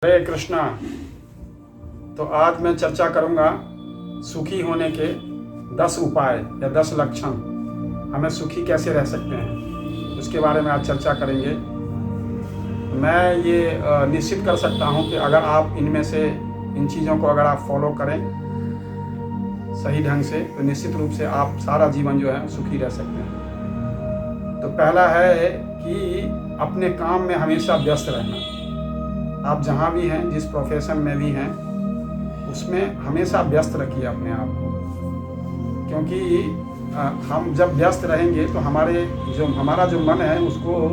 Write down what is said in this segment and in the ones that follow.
हरे कृष्णा। तो आज मैं चर्चा करूंगा सुखी होने के 10 उपाय या 10 लक्षण। हमें सुखी कैसे रह सकते हैं उसके बारे में आज चर्चा करेंगे। मैं ये निश्चित कर सकता हूं कि अगर आप इनमें से इन चीज़ों को अगर आप फॉलो करें सही ढंग से तो निश्चित रूप से आप सारा जीवन जो है सुखी रह सकते हैं। तो पहला है कि अपने काम में हमेशा व्यस्त रहना। आप जहाँ भी हैं, जिस प्रोफेशन में भी हैं, उसमें हमेशा व्यस्त रखिए अपने आप को, क्योंकि हम जब व्यस्त रहेंगे तो हमारा जो मन है उसको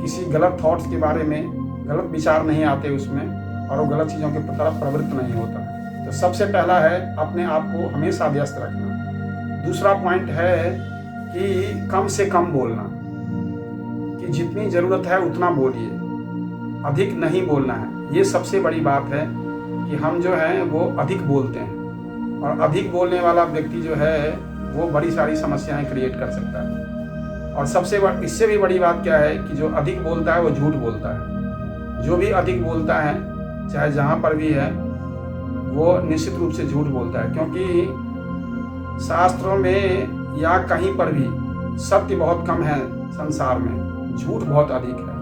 किसी गलत थॉट्स के बारे में गलत विचार नहीं आते उसमें, और वो गलत चीज़ों की तरफ प्रवृत्त नहीं होता है। तो सबसे पहला है अपने आप को हमेशा व्यस्त रखना। दूसरा पॉइंट है कि कम से कम बोलना, कि जितनी ज़रूरत है उतना बोलिए, अधिक नहीं बोलना है। ये सबसे बड़ी बात है कि हम जो हैं वो अधिक बोलते हैं, और अधिक बोलने वाला व्यक्ति जो है वो बड़ी सारी समस्याएं क्रिएट कर सकता है। और इससे भी बड़ी बात क्या है कि जो अधिक बोलता है वो झूठ बोलता है। जो भी अधिक बोलता है चाहे जहाँ पर भी है वो निश्चित रूप से झूठ बोलता है, क्योंकि शास्त्रों में या कहीं पर भी सत्य बहुत कम है संसार में, झूठ बहुत अधिक है।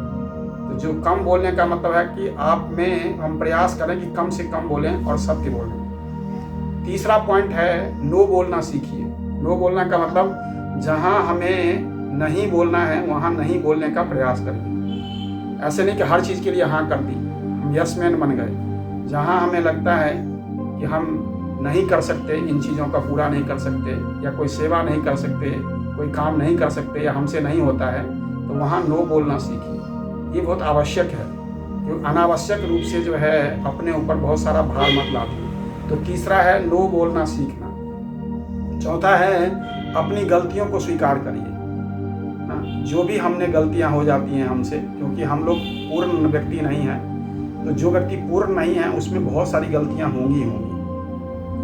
तो जो कम बोलने का मतलब है कि आप में हम प्रयास करें कि कम से कम बोलें और सत्य बोलें। तीसरा पॉइंट है नो बोलना सीखिए। नो बोलना का मतलब जहां हमें नहीं बोलना है वहां नहीं बोलने का प्रयास करिए। ऐसे नहीं कि हर चीज़ के लिए हाँ कर दी, हम यस मैन बन गए। जहां हमें लगता है कि हम नहीं कर सकते, इन चीज़ों का पूरा नहीं कर सकते, या कोई सेवा नहीं कर सकते, कोई काम नहीं कर सकते, या हमसे नहीं होता है, तो वहाँ नो बोलना सीखिए। ये बहुत आवश्यक है, जो अनावश्यक रूप से जो है अपने ऊपर बहुत सारा भार मत लाते। तो तीसरा है नो बोलना सीखना। चौथा है अपनी गलतियों को स्वीकार करिए। जो भी हमने गलतियां हो जाती हैं हमसे, क्योंकि हम लोग पूर्ण व्यक्ति नहीं हैं, तो जो व्यक्ति पूर्ण नहीं है उसमें बहुत सारी गलतियां होंगी।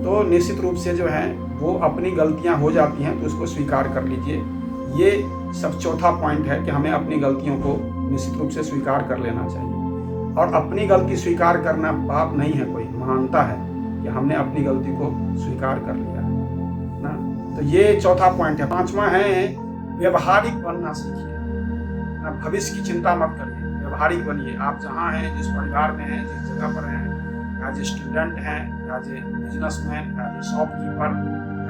तो निश्चित रूप से जो है वो अपनी गलतियां हो जाती हैं तो उसको स्वीकार कर लीजिए। ये सब चौथा पॉइंट है कि हमें अपनी गलतियों को निश्चित रूप से स्वीकार कर लेना चाहिए। और अपनी गलती स्वीकार करना पाप नहीं है, कोई महानता है कि हमने अपनी गलती को स्वीकार कर लिया ना। तो ये चौथा पॉइंट है। पांचवा है व्यवहारिक बनना सीखिए। भविष्य की चिंता मत करिए, व्यवहारिक बनिए। आप जहाँ हैं, जिस परिवार में हैं, जिस जगह पर हैं, एज ए स्टूडेंट हैं, as a businessman, as a shopkeeper,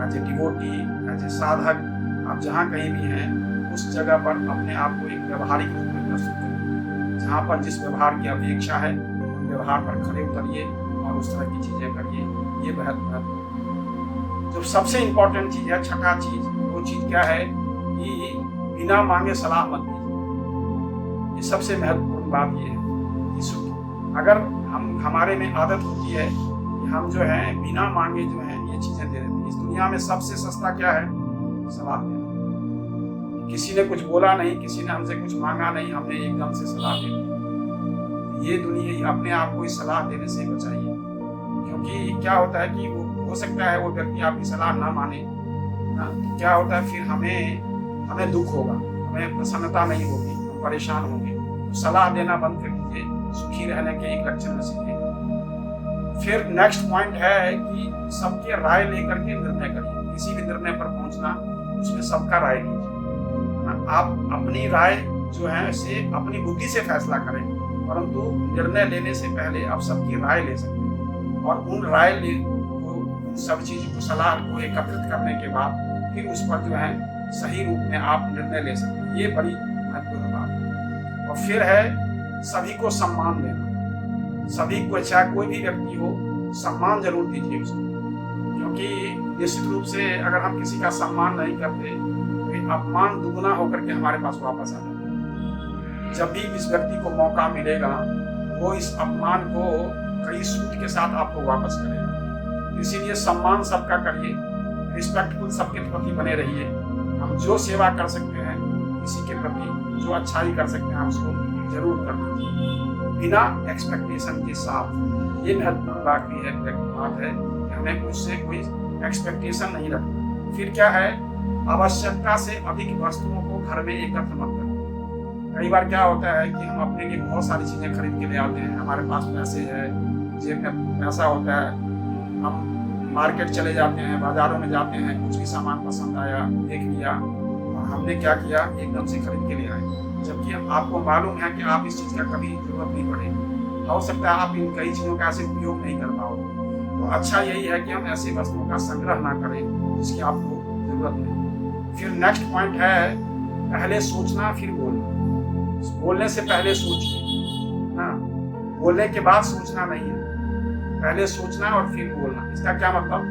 as a devotee, as a sadhak, आप जहाँ कहीं भी हैं उस जगह पर अपने आप को एक व्यवहारिक रूप में प्रस्तुत करिए। जहाँ पर जिस व्यवहार की अपेक्षा है उस व्यवहार पर खड़े उतरिए और उस तरह की चीज़ें करिए। ये बहुत महत्वपूर्ण। जो सबसे इम्पोर्टेंट चीज़ है, छठा चीज़, वो चीज़ क्या है कि बिना मांगे सलाह मत दीजिए। ये सबसे महत्वपूर्ण बात ये है कि अगर हमारे में आदत होती है कि हम जो है बिना मांगे जो है ये चीज़ें दे देते हैं। इस दुनिया में सबसे सस्ता क्या है? सलाह देना। किसी ने कुछ बोला नहीं, किसी ने हमसे कुछ मांगा नहीं, हमने एकदम से सलाह दे दी। ये दुनिया अपने आप को इस सलाह देने से बचाइए, क्योंकि क्या होता है कि वो हो सकता है वो व्यक्ति आपकी सलाह ना माने ना, तो क्या होता है फिर हमें दुख होगा, हमें प्रसन्नता नहीं होगी, हम परेशान होंगे। तो सलाह देना बंद कर दीजिए। सुखी रहने के एक लक्षण में से फिर नेक्स्ट पॉइंट है कि सबके राय लेकर के निर्णय करिए। किसी भी निर्णय पर पहुंचना उसमें सबका राय लीजिए। आप अपनी राय जो है से अपनी बुद्धि से फैसला करें, परंतु निर्णय लेने से पहले आप सबकी राय ले सकते हैं, और उन उन सब चीज़ को, सलाह को एकत्रित करने के बाद फिर उस पर जो है सही रूप में आप निर्णय ले सकते हैं। ये बड़ी महत्वपूर्ण बात है। और फिर है सभी को सम्मान देना। सभी को, चाहे कोई भी व्यक्ति हो, सम्मान जरूर दीजिए उसको, क्योंकि निश्चित रूप से अगर हम किसी का सम्मान नहीं करते तो अपमान दुगना होकर के हमारे पास वापस आ जाता है। जब भी इस व्यक्ति को मौका मिलेगा वो इस अपमान को कई सूट के साथ आपको वापस करेगा। इसीलिए सम्मान सबका करिए, रिस्पेक्टफुल सबके प्रति बने रहिए। हम जो सेवा कर सकते हैं किसी के प्रति, जो अच्छाई कर सकते हैं उसको जरूर करना चाहिए, बिना एक्सपेक्टेशन के साथ। ये महत्वपूर्ण बात है कि हमें उससे कोई एक्सपेक्टेशन नहीं रखना। फिर क्या है, आवश्यकता से अधिक वस्तुओं को घर में एकत्र मत करें। कई बार क्या होता है कि हम अपने लिए बहुत सारी चीज़ें खरीद के ले आते हैं, हमारे पास पैसे है, जेब में पैसा होता है, हम मार्केट चले जाते हैं, बाज़ारों में जाते हैं, कुछ भी सामान पसंद आया, देख लिया और हमने क्या किया, एकदम से खरीद के ले आए। जबकि आपको मालूम है कि आप इस चीज़ का कभी ज़रूरत नहीं पड़ेगी। हो सकता है आप इन कई चीज़ों का ऐसे उपयोग नहीं कर पाओ। तो अच्छा यही है कि हम ऐसी वस्तुओं का संग्रह ना करें जिसकी आपको ज़रूरत नहीं। फिर नेक्स्ट पॉइंट है, पहले सोचना फिर बोलना। बोलने से पहले सोचिए, हाँ, बोलने के बाद सोचना नहीं है। पहले सोचना और फिर बोलना। इसका क्या मतलब,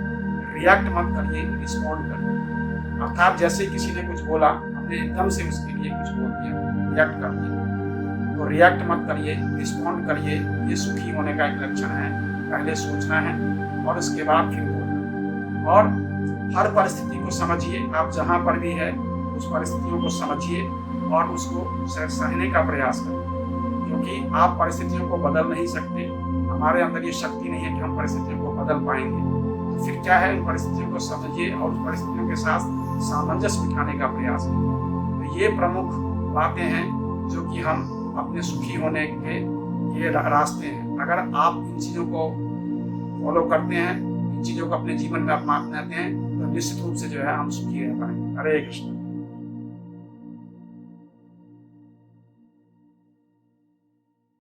रिएक्ट मत करिए, रिस्पॉन्ड करिए। अर्थात जैसे किसी ने कुछ बोला, हमने एकदम से उसके लिए कुछ बोल दिया, रिएक्ट कर दिया। तो रिएक्ट मत करिए, रिस्पॉन्ड करिए। ये सुखी होने का एक लक्षण है। पहले सोचना है और उसके बाद फिर बोलना। और हर परिस्थिति को समझिए, आप जहाँ पर भी है उस परिस्थितियों को समझिए और उसको सहने का प्रयास करें, क्योंकि आप परिस्थितियों को बदल नहीं सकते। हमारे अंदर ये शक्ति नहीं है कि हम परिस्थितियों को बदल पाएंगे। तो फिर क्या है, उन परिस्थितियों को समझिए और उस परिस्थितियों के साथ सामंजस्य बिठाने का प्रयास करें। तो ये प्रमुख बातें हैं जो कि हम अपने सुखी होने के ये रास्ते हैं। अगर आप इन चीज़ों को फॉलो करते हैं, इन चीज़ों को अपने जीवन में अपनाते हैं, तो निश्चित रूप से जो है हम सुखी रह पाएंगे। हरे कृष्ण।